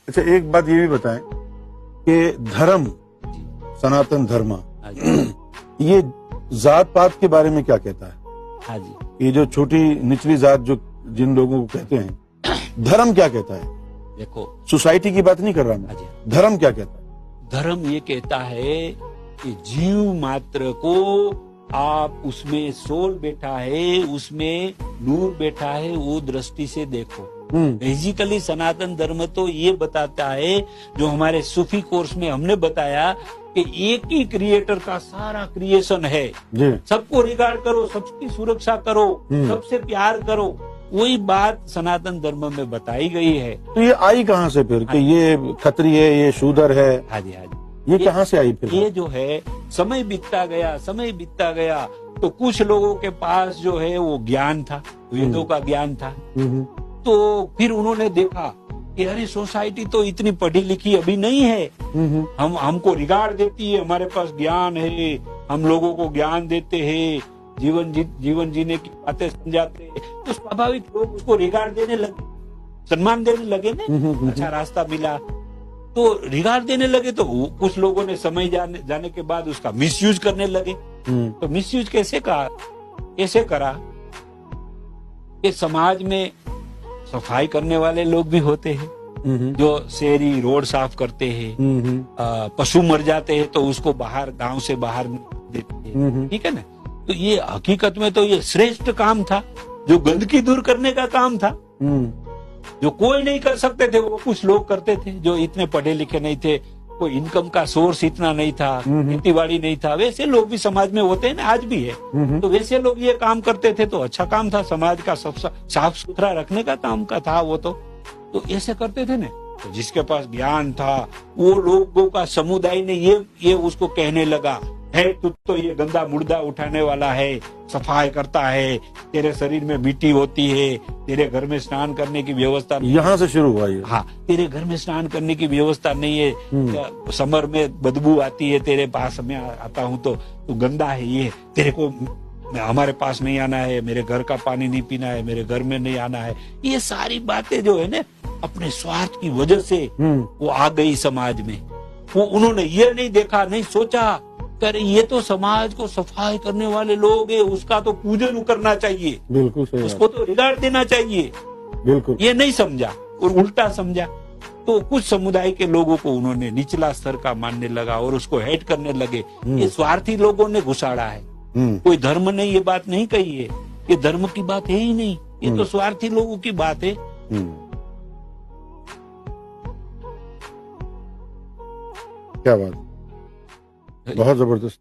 अच्छा, एक बात ये भी बताएं कि धर्म, सनातन धर्म, ये जात पात के बारे में क्या कहता है? हाँ जी, ये जो छोटी निचली जात जो जिन लोगों को कहते हैं, धर्म क्या कहता है? देखो सोसाइटी की बात नहीं कर रहा हाँ मैं, जी, धर्म क्या कहता है? धर्म ये कहता है कि जीव मात्र को आप उसमें सोल बैठा है, उसमें नूर बैठा है, वो दृष्टि से देखो। बेसिकली सनातन धर्म तो ये बताता है, जो हमारे सूफी कोर्स में हमने बताया कि एक ही क्रिएटर का सारा क्रिएशन है, सबको रिगार्ड करो, सबकी सुरक्षा करो, सबसे प्यार करो, वही बात सनातन धर्म में बताई गई है। तो ये आई कहाँ से फिर कि ये खत्री है, ये शूदर है? हाँ जी, हाँ जी, ये कहाँ से आई फिर? ये जो है समय बीतता गया तो कुछ लोगों के पास जो है वो ज्ञान था, वेदों का ज्ञान था। तो फिर उन्होंने देखा कि अरे सोसाइटी तो इतनी पढ़ी लिखी अभी नहीं है, हमको रिगार्ड देती है, हमारे पास ज्ञान है, हम लोगों को ज्ञान देते हैं, जीवन जीने की बातें समझाते हैं, तो स्वाभाविक लोग उसको रिगार्ड देने लगे, सम्मान देने लगे ना। अच्छा रास्ता मिला तो रिगार्ड देने लगे, तो कुछ लोगों ने समय जाने के बाद उसका मिसयूज करने लगे। तो मिसयूज कैसे करा कि समाज में सफाई करने वाले लोग भी होते हैं, जो शहरी रोड साफ करते हैं, पशु मर जाते हैं तो उसको बाहर, गांव से बाहर देते हैं, ठीक है ना। तो ये हकीकत में तो ये श्रेष्ठ काम था, जो गंदगी दूर करने का काम था, जो कोई नहीं कर सकते थे वो कुछ लोग करते थे, जो इतने पढ़े लिखे नहीं थे, कोई इनकम का सोर्स इतना नहीं था, खेती नहीं था, वैसे लोग भी समाज में होते हैं ना, आज भी है। तो वैसे लोग ये काम करते थे तो अच्छा काम था, समाज का सब साफ सुथरा रखने का काम का था वो। तो ऐसे करते थे ना। तो जिसके पास ज्ञान था वो लोगों का समुदाय ने ये उसको कहने लगा, है तू तो ये गंदा मुर्दा उठाने वाला है, सफाई करता है, तेरे शरीर में मिट्टी होती है, तेरे घर में स्नान करने की व्यवस्था नहीं। यहाँ से शुरू हुआ ये। हाँ, तेरे घर में स्नान करने की व्यवस्था नहीं है, समर में बदबू आती है, तेरे पास में आता हूँ तो तू गंदा है, ये तेरे को हमारे पास नहीं आना है, मेरे घर का पानी नहीं पीना है, मेरे घर में नहीं आना है। ये सारी बातें जो है ना, अपने स्वार्थ की वजह से वो आ गई समाज में। वो उन्होंने ये नहीं देखा, नहीं सोचा, करे ये तो समाज को सफाई करने वाले लोग हैं, उसका तो पूजन करना चाहिए, बिल्कुल सही, उसको तो रिगार्ड देना चाहिए, बिल्कुल। ये नहीं समझा और उल्टा समझा। तो कुछ समुदाय के लोगों को उन्होंने निचला स्तर का मानने लगा और उसको हेट करने लगे। ये स्वार्थी लोगों ने घुसाड़ा है, कोई धर्म ने ये बात नहीं कही है, ये धर्म की बात है ही नहीं, ये तो स्वार्थी लोगों की बात है। क्या बात, बहुत जबरदस्त।